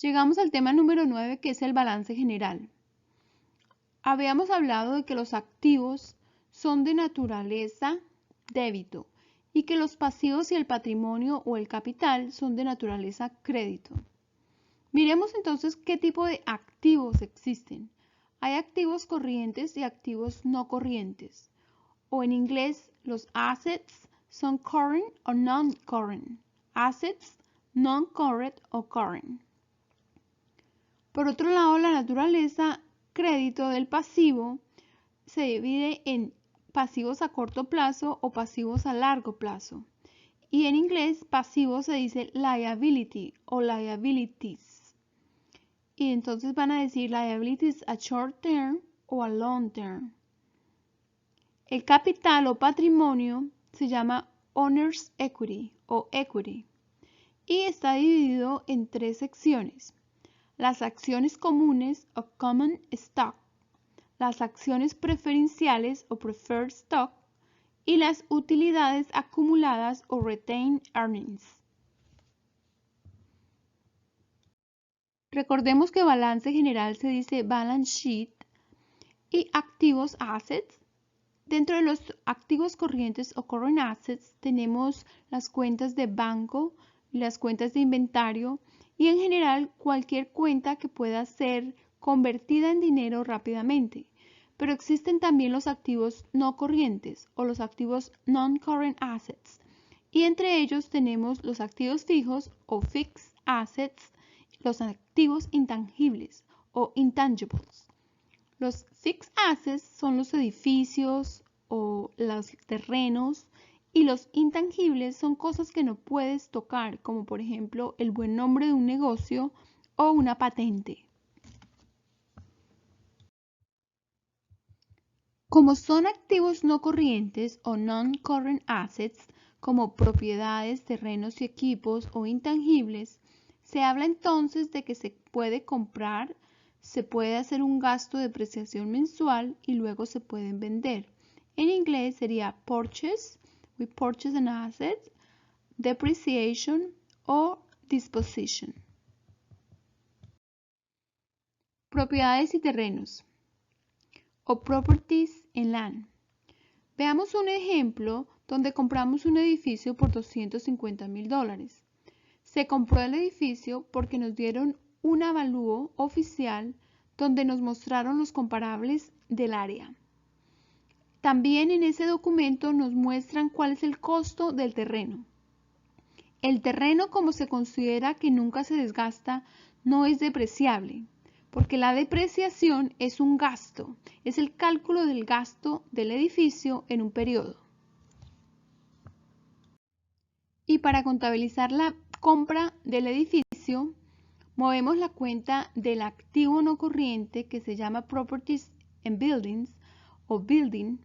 Llegamos al tema número 9, que es el balance general. Habíamos hablado de que los activos son de naturaleza débito y que los pasivos y el patrimonio o el capital son de naturaleza crédito. Miremos entonces qué tipo de activos existen. Hay activos corrientes y activos no corrientes. O en inglés, los assets son current o non-current. Assets, non-current o current. Por otro lado, la naturaleza crédito del pasivo se divide en pasivos a corto plazo o pasivos a largo plazo. Y en inglés, pasivo se dice liability o liabilities. Y entonces van a decir liabilities a short term o a long term. El capital o patrimonio se llama owner's equity o equity y está dividido en tres secciones: las acciones comunes o common stock, las acciones preferenciales o preferred stock y las utilidades acumuladas o retained earnings. Recordemos que balance general se dice balance sheet y activos assets. Dentro de los activos corrientes o current assets tenemos las cuentas de banco y las cuentas de inventario y en general cualquier cuenta que pueda ser convertida en dinero rápidamente. Pero existen también los activos no corrientes o los activos non-current assets y entre ellos tenemos los activos fijos o fixed assets, los activos intangibles o intangibles. Los fixed assets son los edificios o los terrenos y los intangibles son cosas que no puedes tocar, como por ejemplo el buen nombre de un negocio o una patente. Como son activos no corrientes o non-current assets, como propiedades, terrenos y equipos o intangibles, se habla entonces de que se puede comprar, se puede hacer un gasto de depreciación mensual y luego se pueden vender. En inglés sería purchase, we purchase an asset, depreciation o disposition. Propiedades y terrenos o properties in land. Veamos un ejemplo donde compramos un edificio por $250,000. Se compró el edificio porque nos dieron un avalúo oficial donde nos mostraron los comparables del área. También en ese documento nos muestran cuál es el costo del terreno. El terreno, como se considera que nunca se desgasta, no es depreciable, porque la depreciación es un gasto, es el cálculo del gasto del edificio en un periodo. Y para contabilizar la compra del edificio, movemos la cuenta del activo no corriente que se llama Properties and Buildings o Building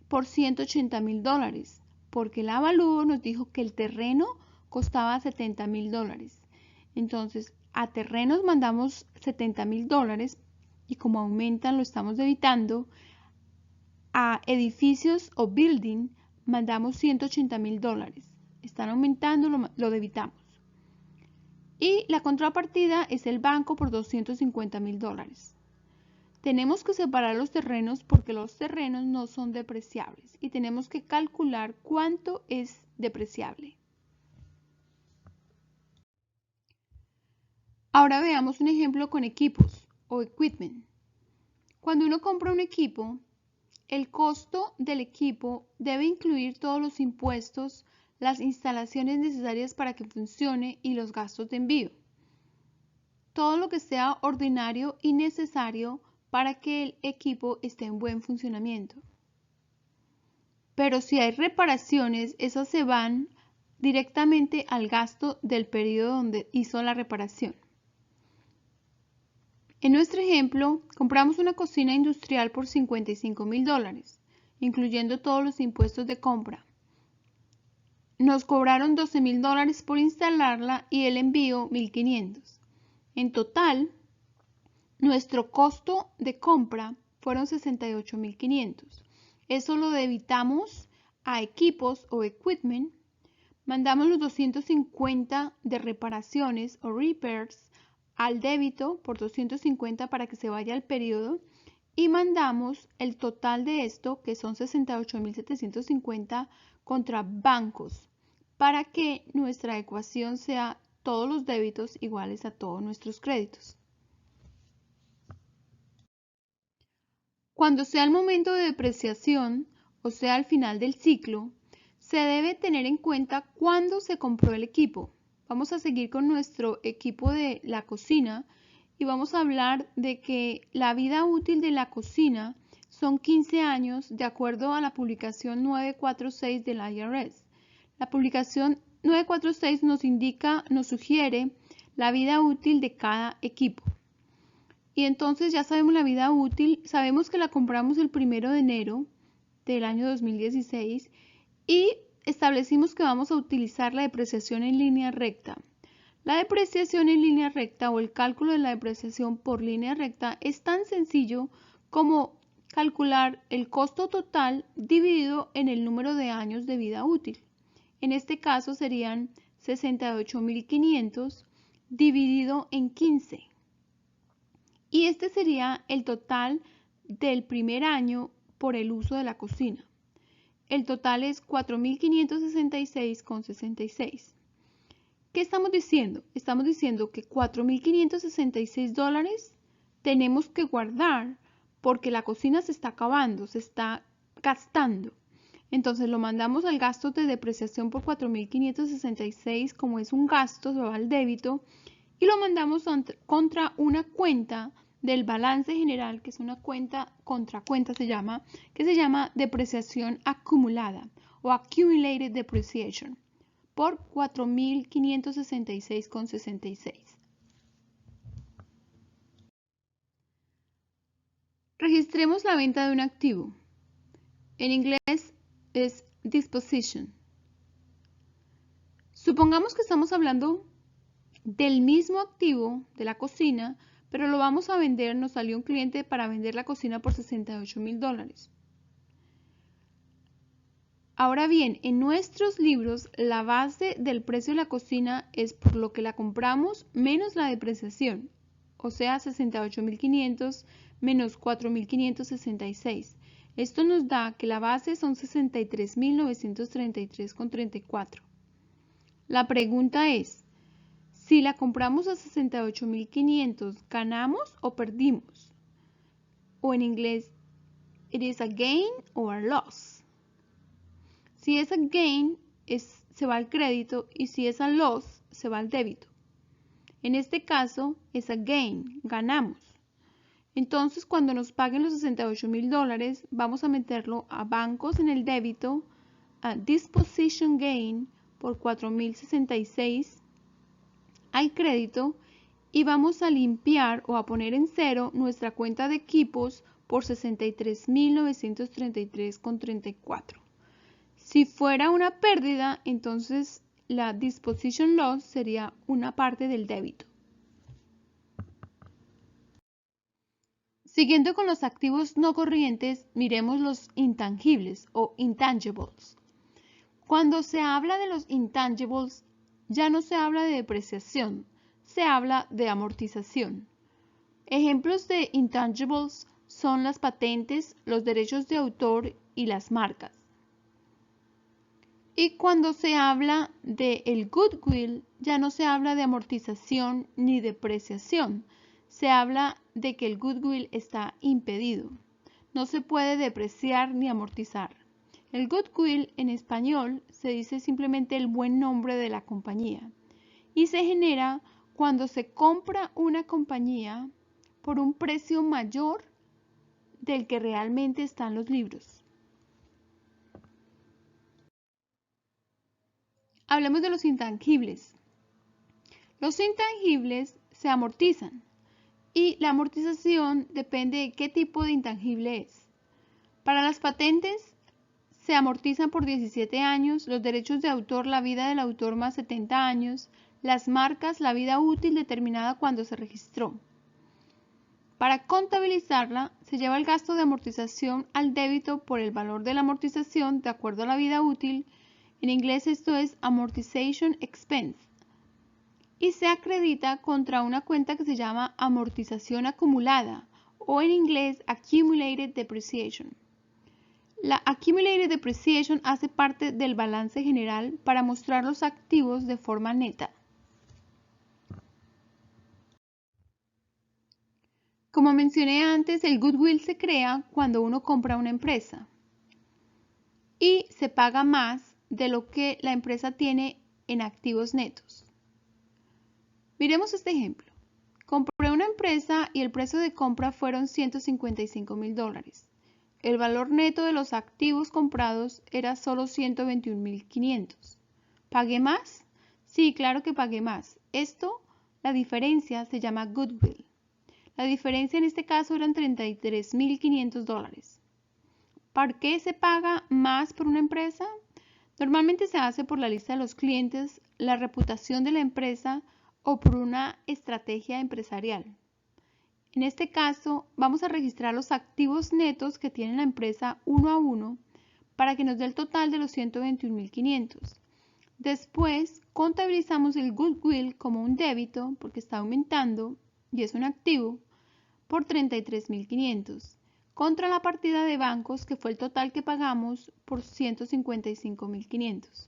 por $180,000, porque el avalúo nos dijo que el terreno costaba $70,000. Entonces, a terrenos mandamos $70,000 y como aumentan lo estamos debitando. A edificios o building mandamos $180,000. Están aumentando, lo debitamos. Y la contrapartida es el banco por $250,000. Tenemos que separar los terrenos porque los terrenos no son depreciables y tenemos que calcular cuánto es depreciable. Ahora veamos un ejemplo con equipos o equipment. Cuando uno compra un equipo, el costo del equipo debe incluir todos los impuestos, las instalaciones necesarias para que funcione y los gastos de envío. Todo lo que sea ordinario y necesario para que el equipo esté en buen funcionamiento. Pero si hay reparaciones, esas se van directamente al gasto del periodo donde hizo la reparación. En nuestro ejemplo, compramos una cocina industrial por $55,000, incluyendo todos los impuestos de compra. Nos cobraron $12,000 por instalarla y el envío $1,500. En total, nuestro costo de compra fueron $68,500. Eso lo debitamos a equipos o equipment. Mandamos los $250 de reparaciones o repairs al débito por 250 para que se vaya al periodo y mandamos el total de esto, que son 68.750, contra bancos para que nuestra ecuación sea todos los débitos iguales a todos nuestros créditos. Cuando sea el momento de depreciación, o sea al final del ciclo, se debe tener en cuenta cuándo se compró el equipo. Vamos a seguir con nuestro equipo de la cocina y vamos a hablar de que la vida útil de la cocina son 15 años de acuerdo a la publicación 946 del IRS. La publicación 946 nos sugiere la vida útil de cada equipo. Y entonces ya sabemos la vida útil, sabemos que la compramos el 1 de enero del año 2016 y establecimos que vamos a utilizar la depreciación en línea recta. La depreciación en línea recta o el cálculo de la depreciación por línea recta es tan sencillo como calcular el costo total dividido en el número de años de vida útil. En este caso serían 68.500 dividido en 15. Y este sería el total del primer año por el uso de la cocina. El total es 4.566,66. ¿Qué estamos diciendo? Estamos diciendo que 4.566 dólares tenemos que guardar porque la cocina se está acabando, se está gastando. Entonces lo mandamos al gasto de depreciación por 4.566, como es un gasto, se va al débito, y lo mandamos contra una cuenta del balance general, que es una cuenta contra cuenta que se llama depreciación acumulada o accumulated depreciation por 4.566,66. Registremos la venta de un activo. En inglés es disposition. Supongamos que estamos hablando del mismo activo de la cocina, pero lo vamos a vender, nos salió un cliente para vender la cocina por 68.000 dólares. Ahora bien, en nuestros libros, la base del precio de la cocina es por lo que la compramos menos la depreciación, o sea, 68.500 menos 4.566. Esto nos da que la base son 63.933,34. La pregunta es, si la compramos a 68.500, ¿ganamos o perdimos? O en inglés, it is a gain or a loss. Si es a gain, se va al crédito, y si es a loss, se va al débito. En este caso, es a gain, ganamos. Entonces, cuando nos paguen los 68.000 dólares, vamos a meterlo a bancos en el débito, a disposition gain por 4.066 al crédito, y vamos a limpiar o a poner en cero nuestra cuenta de equipos por 63.933,34. Si fuera una pérdida, entonces la disposition loss sería una parte del débito. Siguiendo con los activos no corrientes, miremos los intangibles o intangibles. Cuando se habla de los intangibles, ya no se habla de depreciación, se habla de amortización. Ejemplos de intangibles son las patentes, los derechos de autor y las marcas. Y cuando se habla de el goodwill, ya no se habla de amortización ni depreciación. Se habla de que el goodwill está impedido. No se puede depreciar ni amortizar. El goodwill en español se dice simplemente el buen nombre de la compañía y se genera cuando se compra una compañía por un precio mayor del que realmente están los libros. Hablemos de los intangibles. Los intangibles se amortizan y la amortización depende de qué tipo de intangible es. Para las patentes se amortizan por 17 años, los derechos de autor, la vida del autor más 70 años, las marcas, la vida útil determinada cuando se registró. Para contabilizarla, se lleva el gasto de amortización al débito por el valor de la amortización de acuerdo a la vida útil. En inglés esto es amortization expense. y se acredita contra una cuenta que se llama amortización acumulada o en inglés Accumulated Depreciation. La Accumulated Depreciation hace parte del balance general para mostrar los activos de forma neta. Como mencioné antes, el goodwill se crea cuando uno compra una empresa y se paga más de lo que la empresa tiene en activos netos. Miremos este ejemplo. Compré una empresa y el precio de compra fueron $155,000. El valor neto de los activos comprados era solo $121,500. ¿Pagué más? Sí, claro que pagué más. La diferencia se llama goodwill. La diferencia en este caso eran $33,500. ¿Por qué se paga más por una empresa? Normalmente se hace por la lista de los clientes, la reputación de la empresa o por una estrategia empresarial. En este caso, vamos a registrar los activos netos que tiene la empresa uno a uno para que nos dé el total de los $121,500. Después, contabilizamos el goodwill como un débito porque está aumentando y es un activo por $33,500 contra la partida de bancos que fue el total que pagamos por $155,500.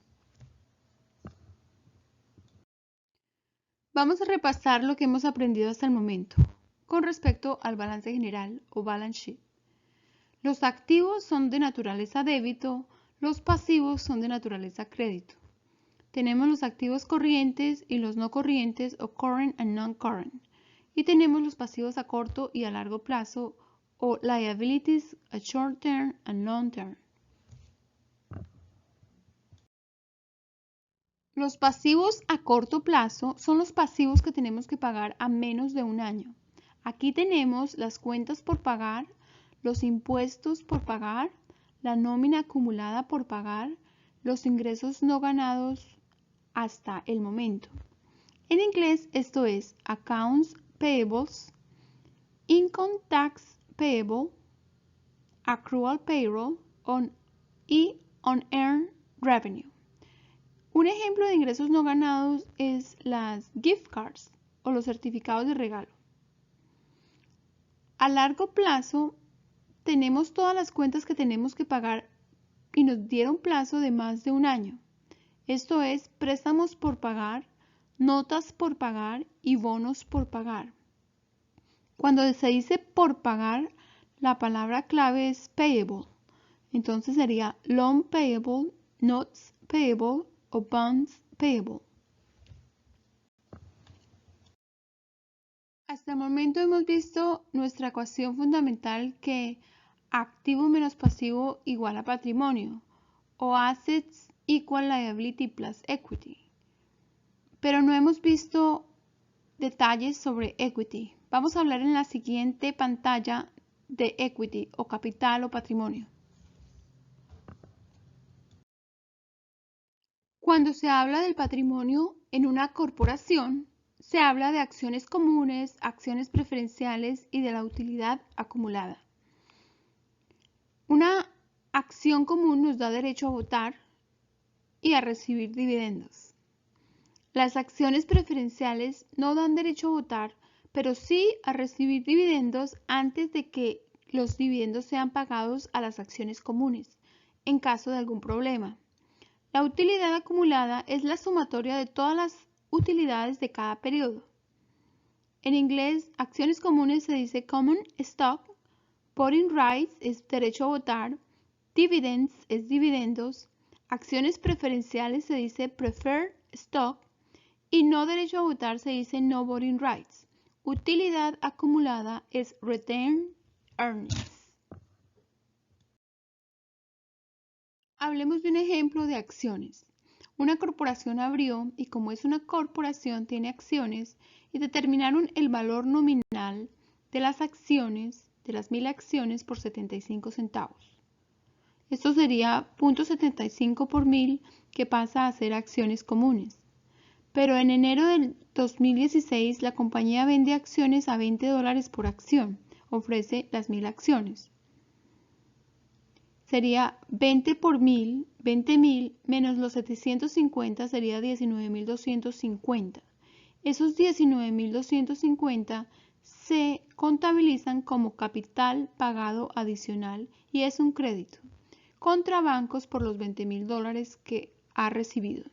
Vamos a repasar lo que hemos aprendido hasta el momento con respecto al balance general o balance sheet. Los activos son de naturaleza débito, los pasivos son de naturaleza crédito. Tenemos los activos corrientes y los no corrientes o current and non-current. Y tenemos los pasivos a corto y a largo plazo o liabilities a short term and long term. Los pasivos a corto plazo son los pasivos que tenemos que pagar a menos de un año. Aquí tenemos las cuentas por pagar, los impuestos por pagar, la nómina acumulada por pagar, los ingresos no ganados hasta el momento. En inglés esto es accounts payables, income tax payable, accrual payroll y unearned revenue. Un ejemplo de ingresos no ganados es las gift cards o los certificados de regalo. A largo plazo tenemos todas las cuentas que tenemos que pagar y nos dieron plazo de más de un año. Esto es préstamos por pagar, notas por pagar y bonos por pagar. Cuando se dice por pagar, la palabra clave es payable. Entonces sería loan payable, notes payable o bonds payable. Hasta el momento hemos visto nuestra ecuación fundamental que activo menos pasivo igual a patrimonio o assets equal liability plus equity. Pero no hemos visto detalles sobre equity. Vamos a hablar en la siguiente pantalla de equity o capital o patrimonio. Cuando se habla del patrimonio en una corporación, se habla de acciones comunes, acciones preferenciales y de la utilidad acumulada. Una acción común nos da derecho a votar y a recibir dividendos. Las acciones preferenciales no dan derecho a votar, pero sí a recibir dividendos antes de que los dividendos sean pagados a las acciones comunes, en caso de algún problema. La utilidad acumulada es la sumatoria de todas las utilidades de cada periodo. En inglés, acciones comunes se dice common stock, voting rights es derecho a votar, dividends es dividendos, acciones preferenciales se dice preferred stock y no derecho a votar se dice no voting rights. Utilidad acumulada es retained earnings. Hablemos de un ejemplo de acciones. Una corporación abrió y como es una corporación tiene acciones y determinaron el valor nominal de las acciones, de las 1,000 acciones por 75 centavos. Esto sería 0.75 por 1,000 que pasa a ser acciones comunes. Pero en enero del 2016 la compañía vende acciones a $20 por acción, ofrece las 1,000 acciones. Sería 20 por 1,000, 20,000 menos los 750 sería 19,250. Esos 19.250 se contabilizan como capital pagado adicional y es un crédito contra bancos por los $20.000 que ha recibido.